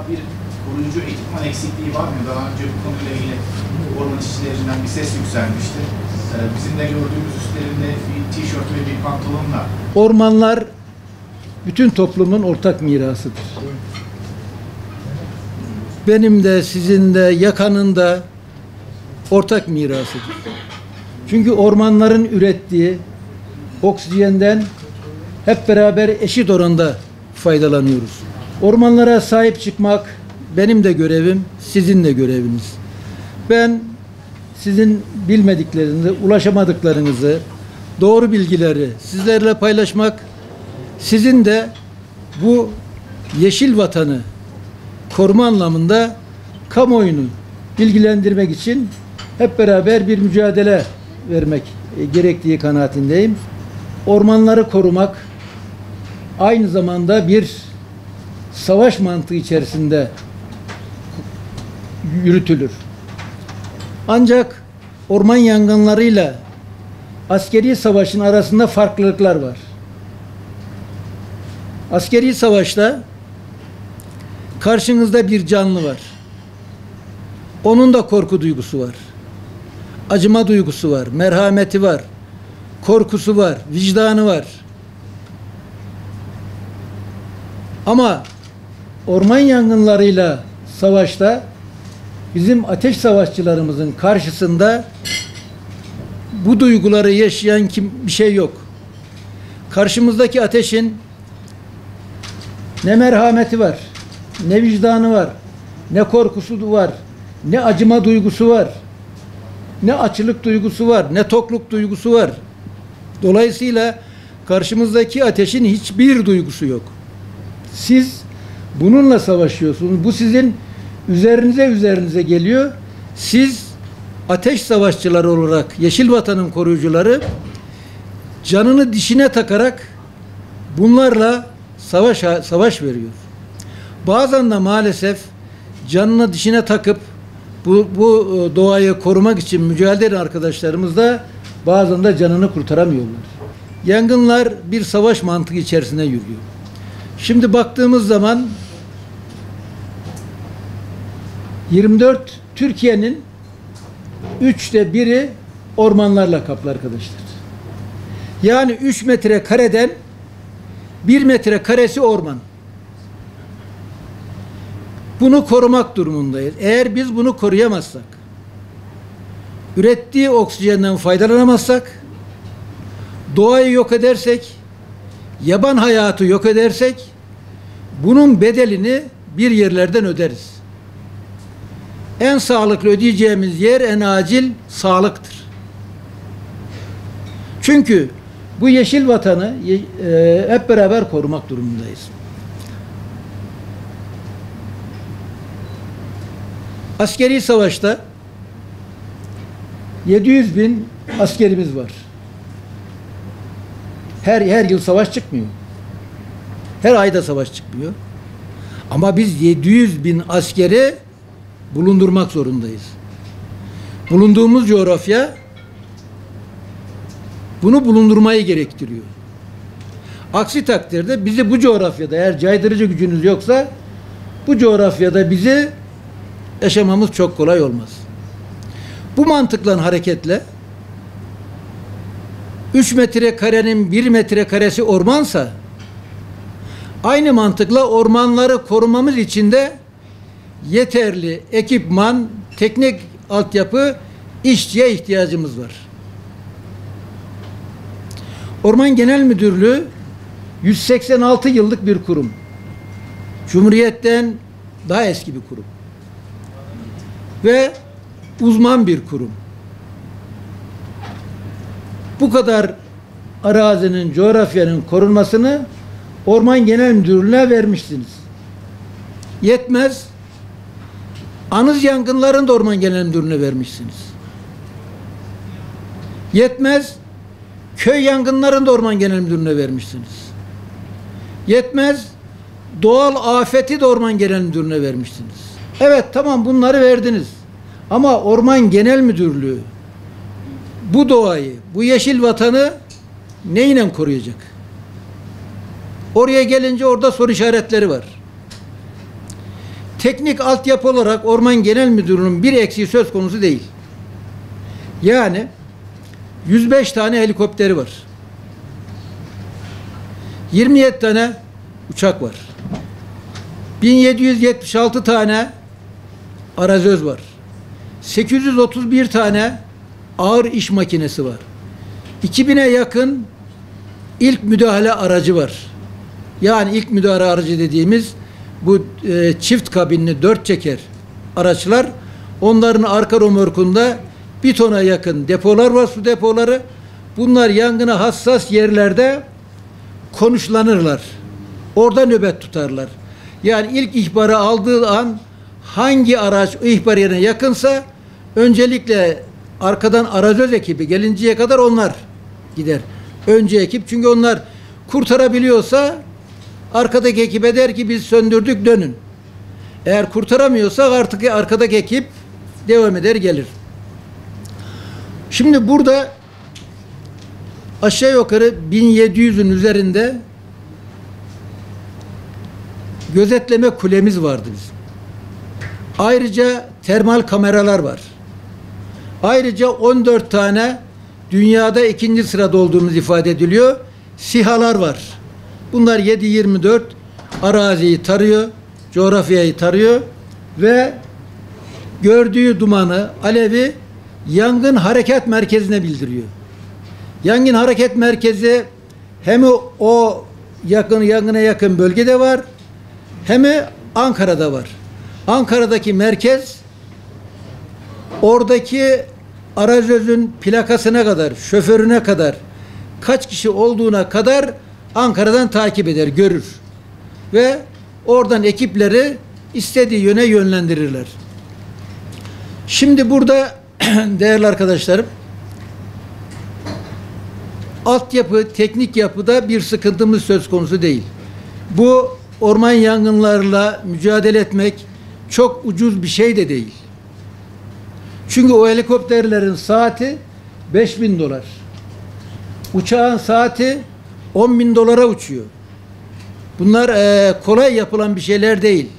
bir koruyucu ekipman eksikliği var mı? Daha önce bu konuyla ilgili orman işçilerinden bir ses yükselmişti. Bizim de gördüğümüz üstlerinde bir tişört ve bir pantolonla. Ormanlar bütün toplumun ortak mirasıdır. Benim de, sizin de, yakanın da ortak mirasıdır. Çünkü ormanların ürettiği oksijenden hep beraber eşit oranda faydalanıyoruz. Ormanlara sahip çıkmak benim de görevim, sizin de göreviniz. Ben sizin bilmediklerinizi, ulaşamadıklarınızı, doğru bilgileri sizlerle paylaşmak, sizin de bu yeşil vatanı koruma anlamında kamuoyunu bilgilendirmek için hep beraber bir mücadele vermek gerektiği kanaatindeyim. Ormanları korumak aynı zamanda bir savaş mantığı içerisinde yürütülür. Ancak orman yangınlarıyla askeri savaşın arasında farklılıklar var. Askeri savaşta karşınızda bir canlı var. Onun da korku duygusu var. Acıma duygusu var, merhameti var, korkusu var, vicdanı var. Ama orman yangınlarıyla savaşta bizim ateş savaşçılarımızın karşısında bu duyguları yaşayan bir şey yok. Karşımızdaki ateşin ne merhameti var, ne vicdanı var, ne korkusu var, ne acıma duygusu var, ne açlık duygusu var, ne tokluk duygusu var. Dolayısıyla karşımızdaki ateşin hiçbir duygusu yok. Siz bununla savaşıyorsunuz. Bu sizin üzerinize geliyor. Siz ateş savaşçıları olarak, yeşil vatanın koruyucuları canını dişine takarak bunlarla savaş veriyor. Bazen de maalesef canını dişine takıp bu doğayı korumak için mücadele eden arkadaşlarımız da bazen de canını kurtaramıyorlar. Yangınlar bir savaş mantığı içerisinde yürüyor. Şimdi baktığımız zaman 24 Türkiye'nin 1/3 ormanlarla kaplı arkadaşlar. Yani 3 metrekareden 1 metrekaresi orman. Bunu korumak durumundayız. Eğer biz bunu koruyamazsak, ürettiği oksijenden faydalanamazsak, doğayı yok edersek, yaban hayatı yok edersek, bunun bedelini bir yerlerden öderiz. En sağlıklı ödeyeceğimiz yer en acil sağlıktır. Çünkü bu yeşil vatanı hep beraber korumak durumundayız. Askeri savaşta 700.000 askerimiz var. Her yıl savaş çıkmıyor. Her ayda savaş çıkmıyor. Ama biz 700.000 askeri bulundurmak zorundayız. Bulunduğumuz coğrafya bunu bulundurmayı gerektiriyor. Aksi takdirde bizi bu coğrafyada, eğer caydırıcı gücünüz yoksa, bu coğrafyada bizi yaşamamız çok kolay olmaz. Bu mantıkla hareketle 3 metrekarenin 1 metrekaresi ormansa, aynı mantıkla ormanları korumamız için de yeterli ekipman, teknik altyapı, işçiye ihtiyacımız var. Orman Genel Müdürlüğü 186 yıllık bir kurum. Cumhuriyet'ten daha eski bir kurum. Ve uzman bir kurum. Bu kadar arazinin, coğrafyanın korunmasını Orman Genel Müdürlüğü'ne vermişsiniz. Yetmez. Anız yangınlarını da Orman Genel Müdürlüğü'ne vermişsiniz. Yetmez. Köy yangınlarını da Orman Genel Müdürlüğü'ne vermişsiniz. Yetmez. Doğal afeti de Orman Genel Müdürlüğü'ne vermişsiniz. Evet, tamam, bunları verdiniz. Ama Orman Genel Müdürlüğü bu doğayı, bu yeşil vatanı neyle koruyacak? Oraya gelince orada soru işaretleri var. teknik altyapı olarak Orman Genel Müdürlüğü'nün bir eksiği söz konusu değil. Yani 105 tane helikopteri var. 27 tane uçak var. 1776 tane arazöz var. 831 tane ağır iş makinesi var. 2000'e yakın ilk müdahale aracı var. Yani ilk müdahale aracı dediğimiz bu çift kabinli 4 çeker araçlar. Onların arka römorkunda 1 tona yakın depolar var, su depoları. Bunlar yangına hassas yerlerde konuşlanırlar. Orada nöbet tutarlar. Yani ilk ihbarı aldığı an hangi araç o ihbar yerine yakınsa öncelikle arkadan arazöz ekibi gelinceye kadar onlar gider. Önce ekip, çünkü onlar kurtarabiliyorsa arkadaki ekibe der ki biz söndürdük, dönün. Eğer kurtaramıyorsa artık arkadaki ekip devam eder, gelir. Şimdi burada aşağı yukarı 1700'ün üzerinde gözetleme kulemiz vardı bizim. Ayrıca termal kameralar var. Ayrıca 14 tane dünyada 2. sırada olduğumuz ifade ediliyor. SİHA'lar var. Bunlar 7/24 araziyi tarıyor, coğrafyayı tarıyor ve gördüğü dumanı, alevi yangın hareket merkezine bildiriyor. Yangın hareket merkezi hem o yangına yakın bölgede var, hem Ankara'da var. Ankara'daki merkez oradaki arazözün plakasına kadar, şoförüne kadar, kaç kişi olduğuna kadar Ankara'dan takip eder, görür. Ve oradan ekipleri istediği yöne yönlendirirler. Şimdi burada değerli arkadaşlarım, altyapı, teknik yapıda bir sıkıntımız söz konusu değil. Bu orman yangınlarıyla mücadele etmek çok ucuz bir şey de değil. Çünkü o helikopterlerin saati 5.000 dolar. Uçağın saati 10.000 dolara uçuyor. Bunlar kolay yapılan bir şeyler değil.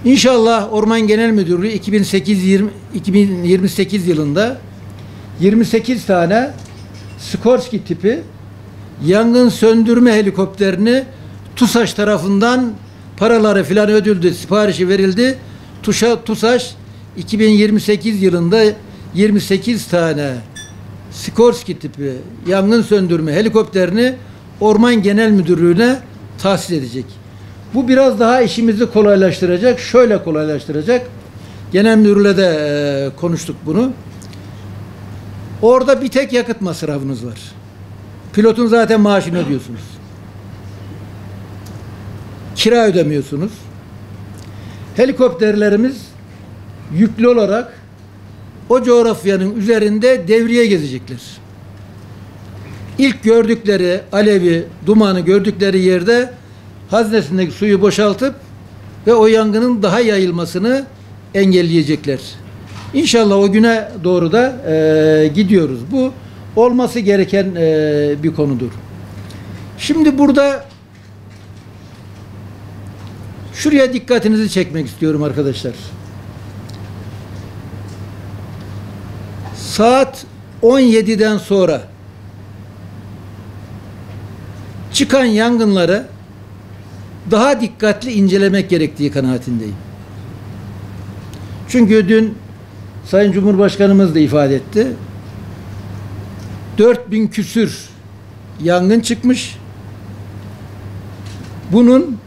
İnşallah Orman Genel Müdürlüğü 2028 yılında 28 tane Skorsky tipi yangın söndürme helikopterini TUSAŞ tarafından paraları filan ödüldü, siparişi verildi. TUSAŞ 2028 yılında 28 tane Skorsky tipi yangın söndürme helikopterini Orman Genel Müdürlüğü'ne tahsis edecek. Bu biraz daha işimizi kolaylaştıracak. Şöyle kolaylaştıracak. Genel Müdürlüğü'yle de konuştuk bunu. Orada bir tek yakıt masrafınız var. Pilotun zaten maaşını ödüyorsunuz. Kira ödemiyorsunuz. Helikopterlerimiz yüklü olarak o coğrafyanın üzerinde devriye gezecekler. İlk gördükleri alevi, dumanı gördükleri yerde haznesindeki suyu boşaltıp ve o yangının daha yayılmasını engelleyecekler. İnşallah o güne doğru da gidiyoruz. Bu olması gereken bir konudur. Şimdi burada şuraya dikkatinizi çekmek istiyorum arkadaşlar. Saat 17'den sonra çıkan yangınları daha dikkatli incelemek gerektiği kanaatindeyim. Çünkü dün Sayın Cumhurbaşkanımız da ifade etti. 4000 küsür yangın çıkmış. Bunun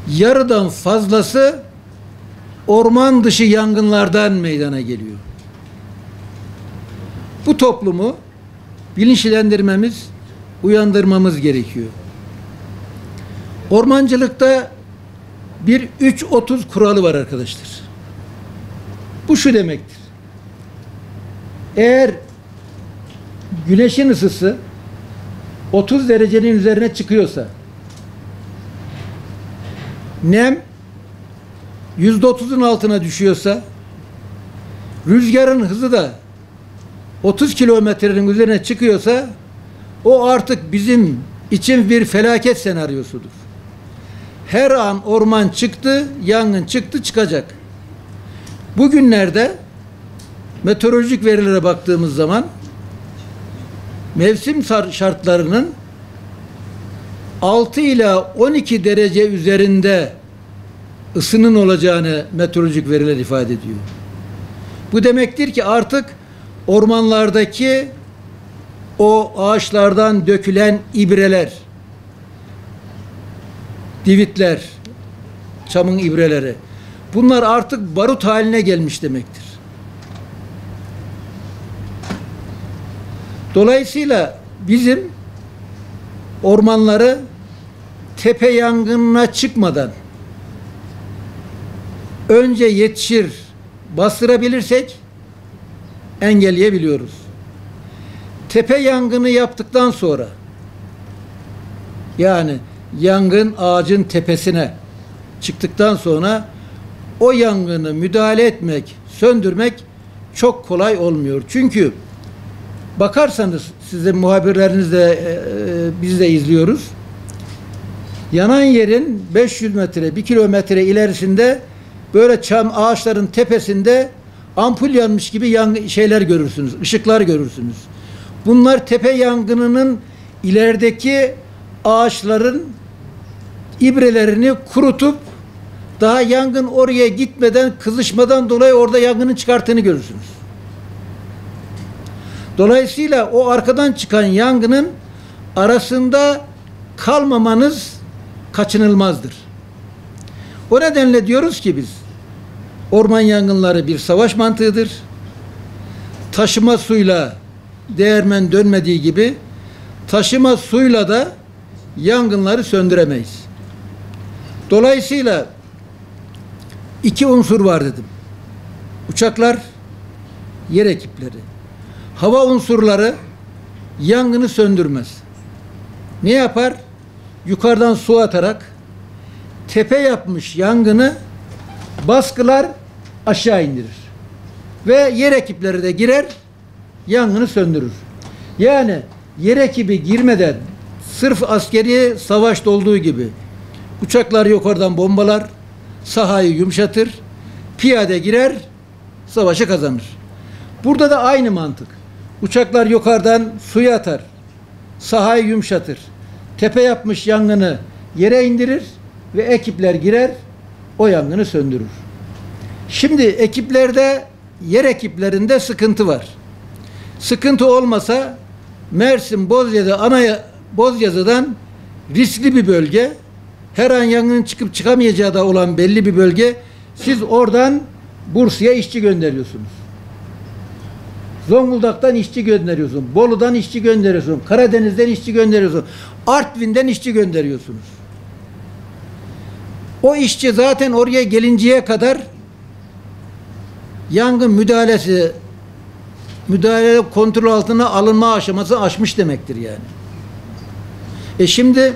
yarıdan fazlası orman dışı yangınlardan meydana geliyor. Bu toplumu bilinçlendirmemiz, uyandırmamız gerekiyor. Ormancılıkta bir 3-30 kuralı var arkadaşlar. Bu şu demektir. Eğer güneşin ısısı 30 derecenin üzerine çıkıyorsa, nem %30'un altına düşüyorsa, rüzgarın hızı da 30 kilometrenin üzerine çıkıyorsa, o artık bizim için bir felaket senaryosudur. her an orman çıktı, yangın çıktı, çıkacak. Bugünlerde meteorolojik verilere baktığımız zaman mevsim şartlarının 6 ila 12 derece üzerinde ısının olacağını meteorolojik veriler ifade ediyor. Bu demektir ki artık ormanlardaki o ağaçlardan dökülen ibreler, divitler, çamın ibreleri, bunlar artık barut haline gelmiş demektir. Dolayısıyla bizim ormanları tepe yangınına çıkmadan önce yetişir, bastırabilirsek engelleyebiliyoruz. Tepe yangını yaptıktan sonra, yani yangın ağacın tepesine çıktıktan sonra o yangını müdahale etmek, söndürmek çok kolay olmuyor. Çünkü bakarsanız, sizin muhabirleriniz de biz de izliyoruz. Yanan yerin 500 metre, 1 kilometre ilerisinde böyle çam ağaçların tepesinde ampul yanmış gibi şeyler görürsünüz, ışıklar görürsünüz. Bunlar tepe yangınının ilerideki ağaçların ibrelerini kurutup daha yangın oraya gitmeden, kızışmadan dolayı orada yangının çıkarttığını görürsünüz. Dolayısıyla o arkadan çıkan yangının arasında kalmamanız kaçınılmazdır. O nedenle diyoruz ki biz, orman yangınları bir savaş mantığıdır. Taşıma suyla değirmen dönmediği gibi taşıma suyla da yangınları söndüremeyiz. Dolayısıyla iki unsur var dedim. Uçaklar, yer ekipleri. Hava unsurları yangını söndürmez. Ne yapar? Yukarıdan su atarak tepe yapmış yangını baskılar, aşağı indirir. Ve yer ekipleri de girer, yangını söndürür. Yani yer ekibi girmeden sırf askeri savaşta olduğu gibi uçaklar yukarıdan bombalar, sahayı yumuşatır, piyade girer, savaşı kazanır. Burada da aynı mantık. Uçaklar yukarıdan suya atar, sahayı yumuşatır, tepe yapmış yangını yere indirir ve ekipler girer, o yangını söndürür. Şimdi ekiplerde, yer ekiplerinde sıkıntı var. Sıkıntı olmasa Mersin, Bozyazı'dan riskli bir bölge, her an yangının çıkıp çıkamayacağı da olan belli bir bölge, siz oradan Bursa'ya işçi gönderiyorsunuz. Zonguldak'tan işçi gönderiyorsun, Bolu'dan işçi gönderiyorsun, Karadeniz'den işçi gönderiyorsun, Artvin'den işçi gönderiyorsunuz. O işçi zaten oraya gelinceye kadar yangın müdahale kontrol altına alınma aşaması aşmış demektir yani. Şimdi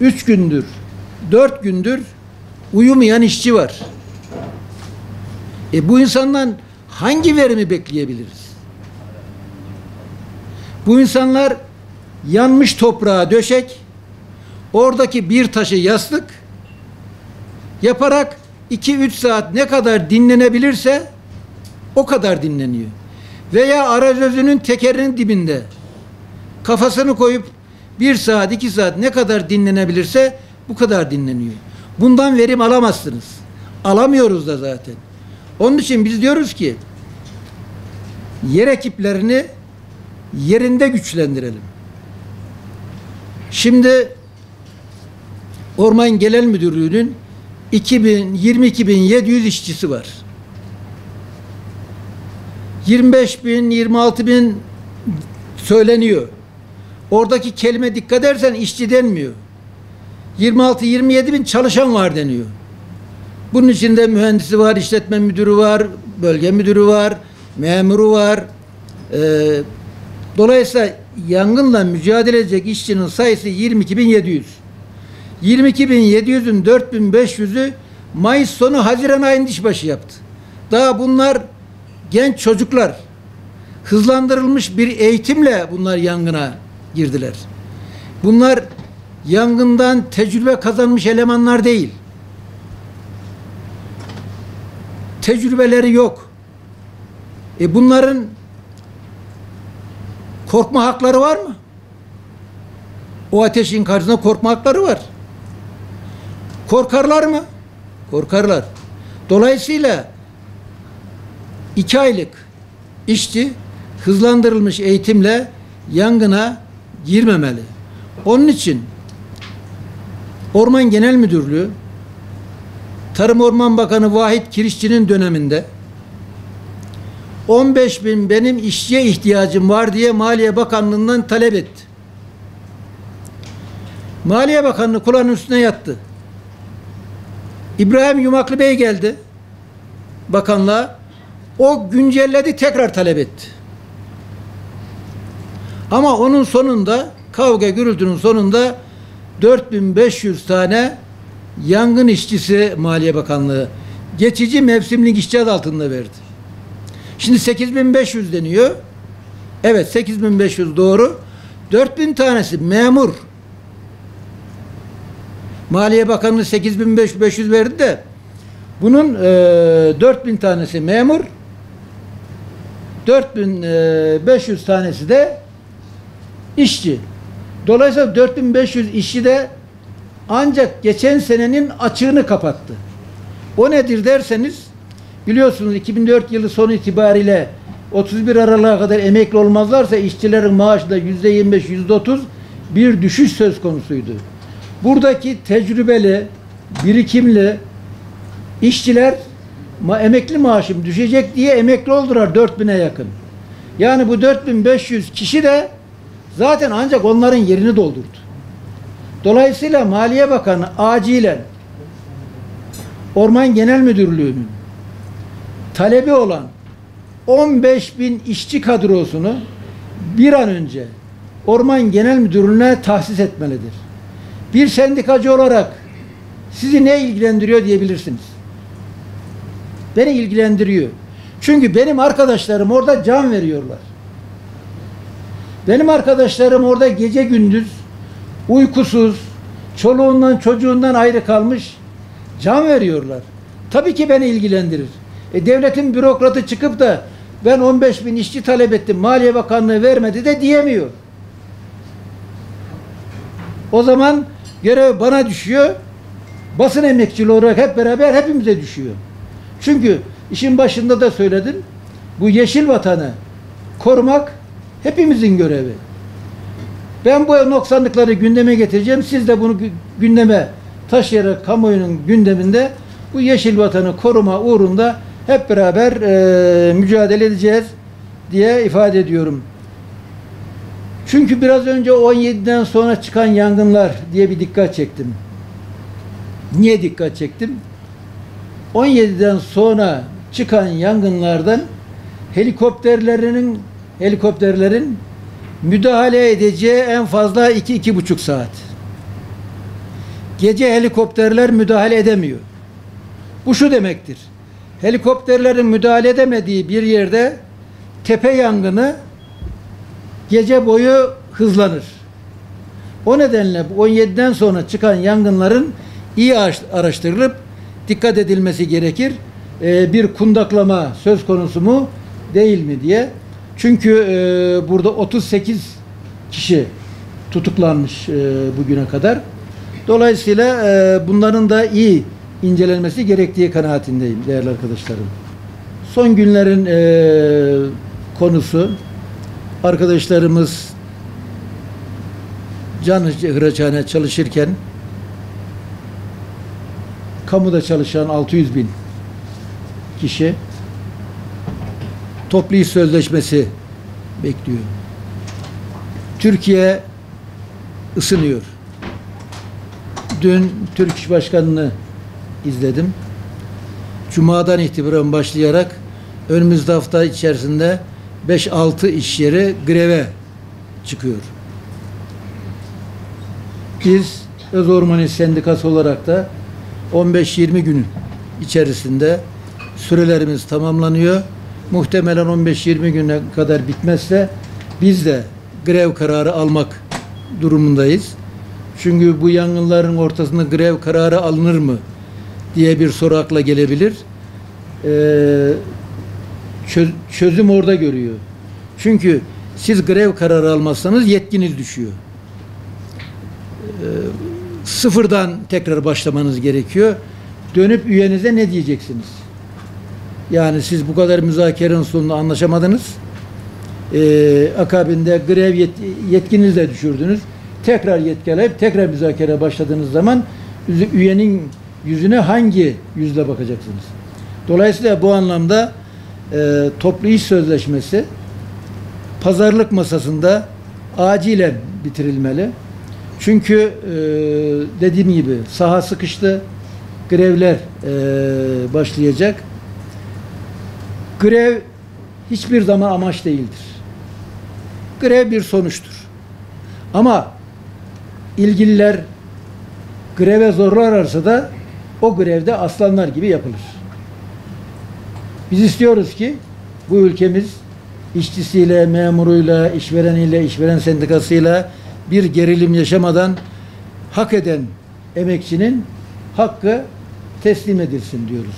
3 gündür, 4 gündür uyumayan işçi var. Bu insandan hangi verimi bekleyebiliriz? Bu insanlar yanmış toprağa döşek, oradaki bir taşı yastık yaparak 2-3 saat ne kadar dinlenebilirse o kadar dinleniyor. Veya arazözünün tekerinin dibinde kafasını koyup 1 saat, 2 saat ne kadar dinlenebilirse bu kadar dinleniyor. Bundan verim alamazsınız. Alamıyoruz da zaten. Onun için biz diyoruz ki yer ekiplerini yerinde güçlendirelim. Şimdi Orman Genel Müdürlüğü'nün 22.700 işçisi var. 25.000, 26.000 söyleniyor. Oradaki kelime dikkat edersen işçi denmiyor. 26-27.000 çalışan var deniyor. Bunun içinde mühendisi var, işletme müdürü var, bölge müdürü var, memuru var. Dolayısıyla yangınla mücadele edecek işçinin sayısı 22.700. 22.700'ün 4.500'ü Mayıs sonu Haziran ayında işbaşı yaptı. Daha bunlar genç çocuklar. Hızlandırılmış bir eğitimle bunlar yangına girdiler. Bunlar yangından tecrübe kazanmış elemanlar değil. Tecrübeleri yok. Bunların korkma hakları var mı? O ateşin karşısında korkma hakları var. Korkarlar mı? Korkarlar. Dolayısıyla 2 aylık işçi hızlandırılmış eğitimle yangına girmemeli. Onun için Orman Genel Müdürlüğü Tarım Orman Bakanı Vahit Kirişçi'nin döneminde 15.000 benim işçiye ihtiyacım var diye Maliye Bakanlığı'ndan talep etti. Maliye Bakanlığı kulağının üstüne yattı. İbrahim Yumaklı Bey geldi bakanlığa. O güncelledi, tekrar talep etti. Ama onun sonunda, kavga gürültünün sonunda 4.500 tane yangın işçisi Maliye Bakanlığı geçici mevsimlik işçi adı altında verdi. Şimdi 8.500 deniyor. Evet, 8.500 doğru. 4.000 tanesi memur. Maliye Bakanlığı 8.500 verdi de bunun 4.000 tanesi memur, 4.500 tanesi de işçi. Dolayısıyla 4.500 işçi de ancak geçen senenin açığını kapattı. O nedir derseniz, biliyorsunuz 2004 yılı sonu itibariyle 31 Aralık'a kadar emekli olmazlarsa işçilerin maaşında %25, %30 bir düşüş söz konusuydu. Buradaki tecrübeli, birikimli işçiler emekli maaşım düşecek diye emekli oldular 4.000'e yakın. Yani bu 4.500 kişi de zaten ancak onların yerini doldurdu. Dolayısıyla Maliye Bakanı acilen Orman Genel Müdürlüğü'nün talebi olan 15.000 işçi kadrosunu bir an önce Orman Genel Müdürlüğü'ne tahsis etmelidir. Bir sendikacı olarak sizi ne ilgilendiriyor diyebilirsiniz. Beni ilgilendiriyor. Çünkü benim arkadaşlarım orada can veriyorlar. Benim arkadaşlarım orada gece gündüz uykusuz, çoluğundan çocuğundan ayrı kalmış can veriyorlar. Tabii ki beni ilgilendirir. Devletin bürokratı çıkıp da ben 15.000 işçi talep ettim, Maliye Bakanlığı vermedi de diyemiyor. O zaman görev bana düşüyor. Basın emekçiliği olarak hep beraber hepimize düşüyor. Çünkü işin başında da söyledim. Bu yeşil vatanı korumak hepimizin görevi. Ben bu noksanlıkları gündeme getireceğim. Siz de bunu gündeme taşıyarak kamuoyunun gündeminde bu yeşil vatanı koruma uğrunda hep beraber mücadele edeceğiz diye ifade ediyorum. Çünkü biraz önce 17'den sonra çıkan yangınlar diye bir dikkat çektim. Niye dikkat çektim? 17'den sonra çıkan yangınlardan helikopterlerin müdahale edeceği en fazla 2-2,5 saat. Gece helikopterler müdahale edemiyor. Bu şu demektir. Helikopterlerin müdahale edemediği bir yerde tepe yangını gece boyu hızlanır. O nedenle 17'den sonra çıkan yangınların iyi araştırılıp dikkat edilmesi gerekir. Bir kundaklama söz konusu mu değil mi diye. Çünkü burada 38 kişi tutuklanmış bugüne kadar. Dolayısıyla bunların da iyi incelenmesi gerektiği kanaatindeyim değerli arkadaşlarım. Son günlerin konusu arkadaşlarımız can çalışırken kamuda çalışan 600.000 kişi toplu iş sözleşmesi bekliyor. Türkiye ısınıyor. Dün Türk İş Başkanı'nı izledim. Cuma'dan itibaren başlayarak önümüzde hafta içerisinde 5-6 iş yeri greve çıkıyor. Biz Öz Orman İş Sendikası olarak da 15-20 gün içerisinde sürelerimiz tamamlanıyor. Muhtemelen 15-20 güne kadar bitmezse biz de grev kararı almak durumundayız. Çünkü bu yangınların ortasında grev kararı alınır mı diye bir soru akla gelebilir. Çözüm orada görüyor. Çünkü siz grev kararı almazsanız yetkiniz düşüyor. Sıfırdan tekrar başlamanız gerekiyor. Dönüp üyenize ne diyeceksiniz? Yani siz bu kadar müzakerenin sonunda anlaşamadınız. Akabinde grev yetkinizi de düşürdünüz. Tekrar yetkilenip tekrar müzakere başladığınız zaman üyenin yüzüne hangi yüzle bakacaksınız? Dolayısıyla bu anlamda toplu iş sözleşmesi pazarlık masasında acilen bitirilmeli. Çünkü dediğim gibi saha sıkıştı, grevler başlayacak. Grev hiçbir zaman amaç değildir. Grev bir sonuçtur. Ama ilgililer greve zorlarlarsa da o grevde aslanlar gibi yapılır. Biz istiyoruz ki bu ülkemiz işçisiyle, memuruyla, işvereniyle, işveren sendikasıyla bir gerilim yaşamadan hak eden emekçinin hakkı teslim edilsin diyoruz.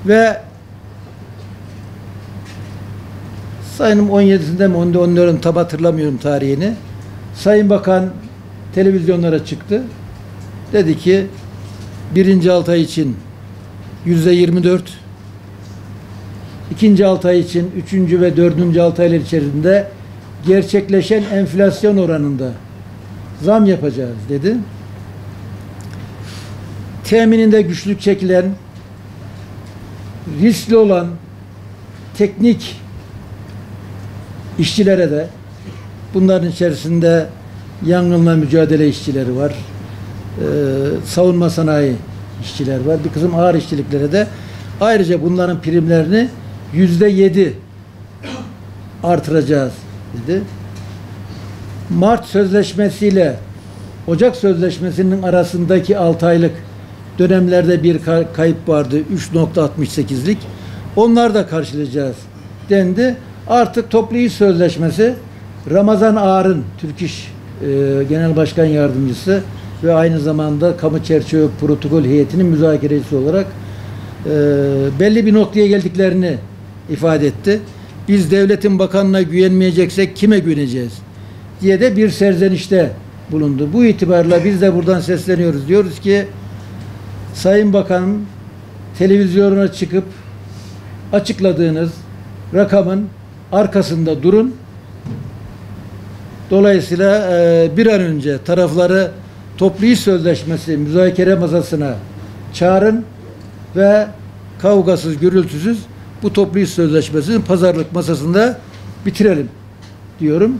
Ve Sayın 17'sinde mi 14'ün tam hatırlamıyorum tarihini. Sayın Bakan televizyonlara çıktı. Dedi ki birinci 6 ay için %24, ikinci 6 ay için 3. ve 4. 6 aylar içerisinde gerçekleşen enflasyon oranında zam yapacağız dedi. Temininde güçlük çekilen, riskli olan teknik işçilere de, bunların içerisinde yangınla mücadele işçileri var, savunma sanayi işçiler var, bir kısım ağır işçiliklere de ayrıca bunların primlerini %7 artıracağız dedi. Mart sözleşmesiyle Ocak sözleşmesinin arasındaki 6 aylık dönemlerde bir kayıp vardı, 3.68'lik. Onları da karşılayacağız dendi. Artık toplu iş sözleşmesi Ramazan Ağar'ın Türk İş Genel Başkan Yardımcısı ve aynı zamanda kamu çerçeve protokol heyetinin müzakerecisi olarak belli bir noktaya geldiklerini ifade etti. Biz devletin bakanına güvenmeyeceksek kime güveneceğiz diye de bir serzenişte bulundu. Bu itibarla biz de buradan sesleniyoruz. Diyoruz ki Sayın Bakanım, televizyona çıkıp açıkladığınız rakamın arkasında durun. Dolayısıyla bir an önce tarafları toplu iş sözleşmesi müzakere masasına çağırın ve kavgasız, gürültüsüz bu toplu iş sözleşmesini pazarlık masasında bitirelim diyorum.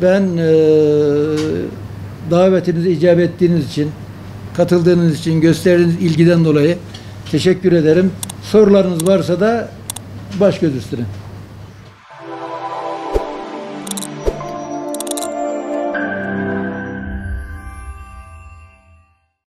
Ben davetinize icabet ettiğiniz için, katıldığınız için, gösterdiğiniz ilgiden dolayı teşekkür ederim. Sorularınız varsa da baş göz üstüne.